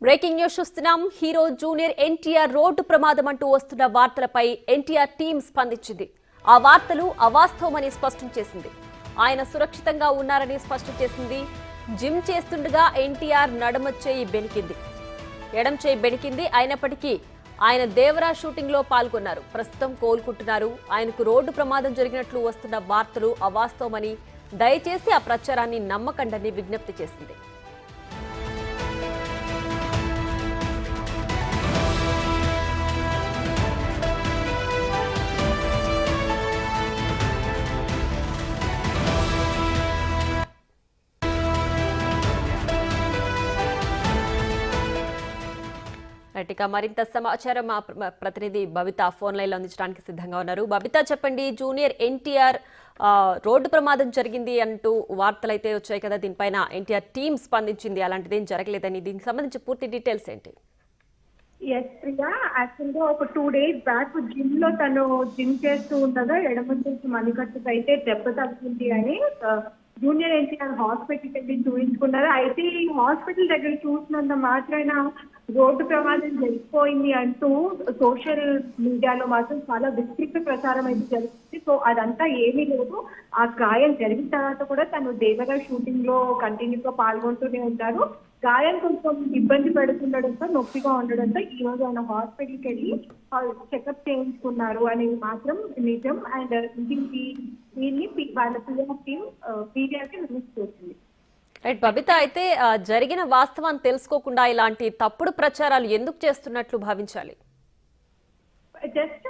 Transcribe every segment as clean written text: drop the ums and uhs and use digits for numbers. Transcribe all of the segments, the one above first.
Breaking news చూస్తున్నాం. Hero junior NTR road ప్రమాదం అంటూ వస్తున్న వార్తలపై ఎన్టీఆర్ టీం స్పందించింది. ఆ వార్తలు అవాస్తవమని స్పష్టం చేసింది. ఆయన సురక్షితంగా ఉన్నారని స్పష్టం చేసింది. జిమ్ చేస్తుండగా ఎన్టీఆర్ ఎడం చేయి బెణికింది. అయినప్పటికీ ఆయన దేవరా షూటింగ్ లో పాల్గొన్నారు. ప్రస్తుతం కోలుకుంటున్నారు. ఆయనకు రోడ్డు ప్రమాదం జరిగినట్లు వస్తున్న వార్తలు అవాస్తవమని, దయచేసి ఆ ప్రచారాన్ని నమ్మకండని విజ్ఞప్తి చేసింది. ఇక మరింత సమాచారం మా ప్రతినిధి బబిత ఫోన్ లైన్ లో అందించడానికి సిద్ధంగా ఉన్నారు. బబిత, చెప్పండి, జూనియర్ ఎన్టీఆర్ రోడ్డు ప్రమాదం జరిగింది అంటూ వార్తలు అయితే వచ్చాయి కదా, దీనిపైన ఎన్టీఆర్ టీం స్పందించింది, అలాంటిదేం జరగలేదని, దీనికి సంబంధించి పూర్తి డీటెయిల్స్ ఏంటి? ఎస్ ప్రియా, యాక్చువల్గా ఒక 2 days బ్యాక్ జిమ్ లో తను జిమ్ చేస్తూ ఉండగా ఎడమ చేసి మణికట్టుకు అయితే దెబ్బ తగ్గింది అని జూనియర్ ఎన్టీఆర్ హాస్పిటల్కి వెళ్ళి చూపించుకున్నారు. అయితే ఈ హాస్పిటల్ దగ్గర చూసినంత మాత్రాన రోడ్డు ప్రమాదం జరిగిపోయింది అంటూ సోషల్ మీడియాలో మాత్రం చాలా విస్తృత ప్రచారం అయితే జరుగుతుంది. సో అదంతా ఏమీ లేదు. ఆ గాయం జరిగిన తర్వాత కూడా తను దేవరా షూటింగ్ లో కంటిన్యూగా పాల్గొంటూనే ఉంటారు. గాయం కొంచెం ఇబ్బంది పడుతుండడంతో, నొప్పిగా ఉండడంతో ఈ రోజు ఆయన హాస్పిటల్కి వెళ్ళి చెకప్ చేయించుకున్నారు అనేది మాత్రం నిజం. అండ్ దీన్ని వాళ్ళ పిఆర్ టీం పీడియాకి రిలీజ్ చేసింది. రైట్ బబిత, అయితే జరిగిన వాస్తవాన్ని తెలుసుకోకుండా ఇలాంటి తప్పుడు ప్రచారాలు ఎందుకు చేస్తున్నట్లు భావించాలి? Just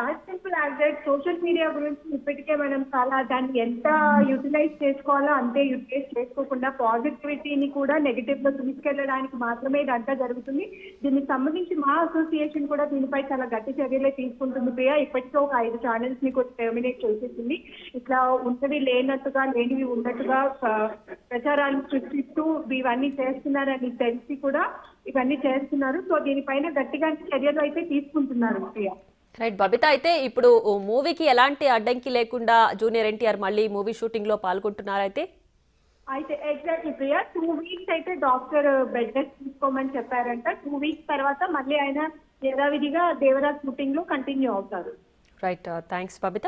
as simple as that social media గురించి ఇప్పటికే మనం చాలా దాన్ని ఎంత యూటిలైజ్ చేసుకోవాలో అంతే యూటిలైజ్ చేసుకోకుండా పాజిటివిటీని కూడా నెగిటివ్ లో తీసుకెళ్లడానికి మాత్రమే ఇదంతా జరుగుతుంది. దీనికి సంబంధించి మా అసోసియేషన్ కూడా దీనిపై చాలా గట్టి చర్యలే తీసుకుంటుంది ప్రియా. ఇప్పటికే ఒక 5 ఛానల్స్ ని కూడా టెర్మినేట్ చేసేసింది. ఇట్లా ఉన్నవి లేనట్టుగా, లేనివి ఉన్నట్టుగా ప్రచారాలు సృష్టిస్తూ ఇవన్నీ చేస్తున్నారని తెలిసి కూడా ఇవన్నీ చేస్తున్నారు. సో దీనిపైన గట్టిగా చర్యలు అయితే తీసుకుంటున్నారు ప్రియా. రైట్ బబిత, అయితే ఇప్పుడు మూవీకి ఎలాంటి అడ్డంకి లేకుండా జూనియర్ ఎన్టీఆర్ మళ్ళీ మూవీ షూటింగ్ లో పాల్గొంటున్నారు. అయితే ఎగ్జాక్ట్లీ ప్రియా, 2 weeks అయితే డాక్టర్ బెడ్ రెస్ట్ తీసుకోమని చెప్పారంట. 2 weeks తర్వాత మళ్ళీ ఆయన యథావిధిగా దేవరాజ్ షూటింగ్ లో కంటిన్యూ అవుతారు. Right, thanks Babita.